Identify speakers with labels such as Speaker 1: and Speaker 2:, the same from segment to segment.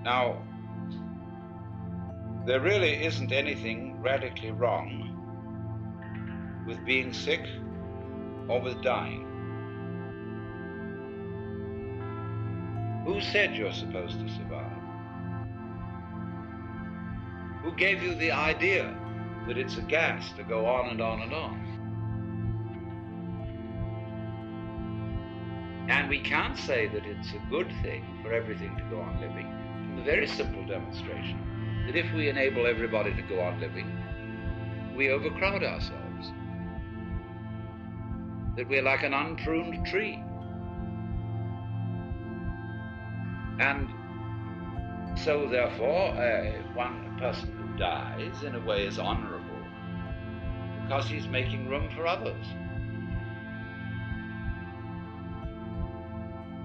Speaker 1: Now, there really isn't anything radically wrong with being sick or with dying. Who said you're supposed to survive? Who gave you the idea that it's a gas to go on and on and on? And we can't say that it's a good thing for everything to go on living from the very simple demonstration that if we enable everybody to go on living, we overcrowd ourselves. That we're like an unpruned tree. And so therefore, one person who dies in a way is honorable because he's making room for others.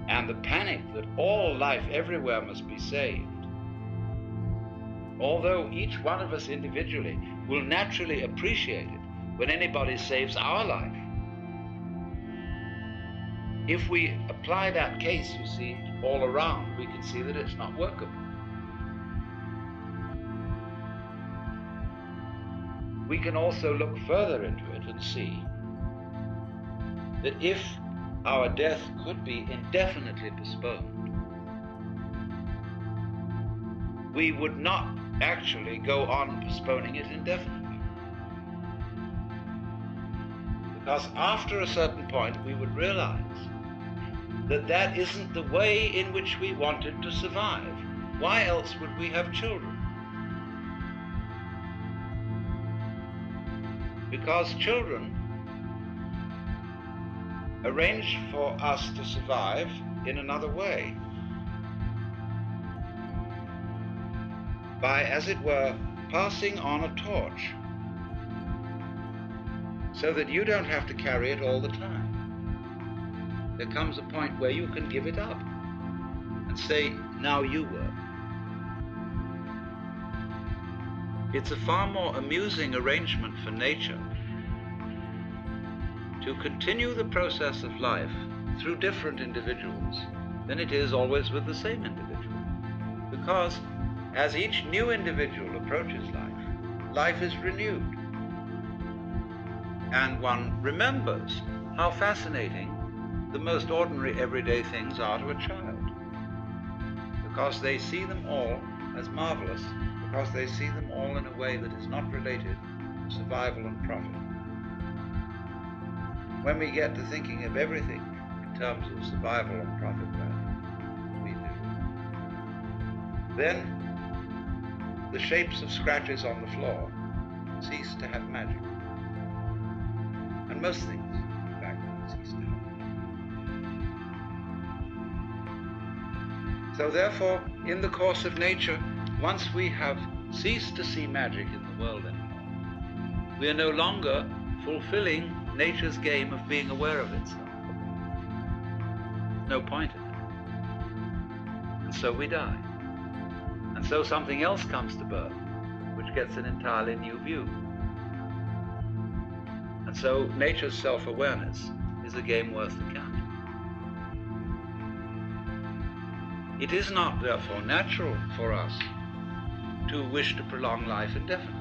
Speaker 1: And the panic that all life everywhere must be saved, although each one of us individually will naturally appreciate it when anybody saves our life, if we apply that case, you see, all around, we can see that it's not workable. We can also look further into it and see that if our death could be indefinitely postponed, we would not actually go on postponing it indefinitely. Because after a certain point, we would realize that that isn't the way in which we wanted to survive. Why else would we have children? Because children arranged for us to survive in another way. By, as it were, passing on a torch, so that you don't have to carry it all the time. There comes a point where you can give it up and say, now you work. It's a far more amusing arrangement for nature to continue the process of life through different individuals than it is always with the same individual. Because as each new individual approaches life, life is renewed. And one remembers how fascinating the most ordinary everyday things are to a child. Because they see them all as marvelous, because they see them all in a way that is not related to survival and profit. When we get to thinking of everything in terms of survival and profit value, we do, then the shapes of scratches on the floor cease to have magic. And most things, in fact, cease to have magic. So therefore, in the course of nature, once we have ceased to see magic in the world anymore, we are no longer fulfilling nature's game of being aware of itself. No point in it. And so we die. And so something else comes to birth, which gets an entirely new view. And so nature's self-awareness is a game worth the count. It is not, therefore, natural for us to wish to prolong life indefinitely.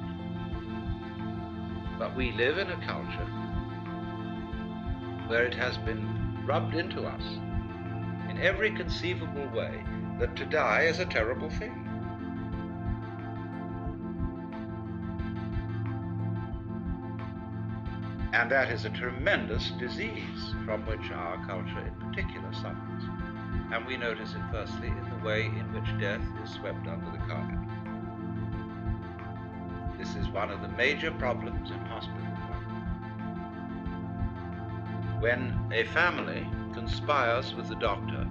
Speaker 1: But we live in a culture where it has been rubbed into us in every conceivable way that to die is a terrible thing. And that is a tremendous disease from which our culture in particular suffers. And we notice it firstly in the way in which death is swept under the carpet. This is one of the major problems in hospital work. When a family conspires with the doctor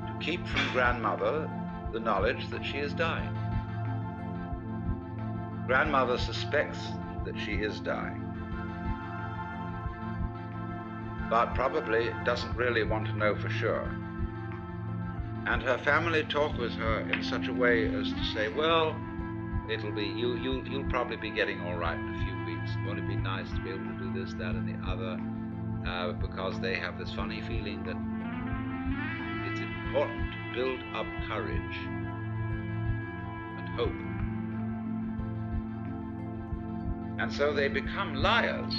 Speaker 1: to keep from grandmother the knowledge that she is dying. Grandmother suspects that she is dying, but probably doesn't really want to know for sure. And her family talk with her in such a way as to say, well, it'll be, you'll probably be getting all right in a few weeks. Won't it be nice to be able to do this, that, and the other? Because they have this funny feeling that it's important to build up courage and hope. And so they become liars,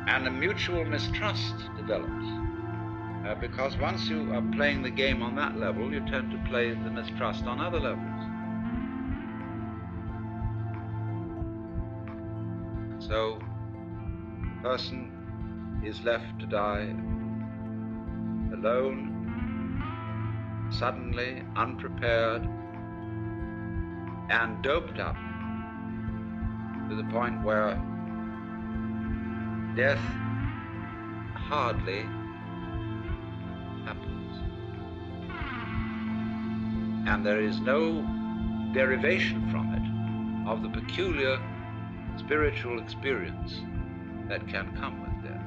Speaker 1: and a mutual mistrust develops. Because once you are playing the game on that level, you tend to play the mistrust on other levels. So the person is left to die alone, suddenly, unprepared, and doped up to the point where death hardly happens. And there is no derivation from it of the peculiar spiritual experience that can come with death.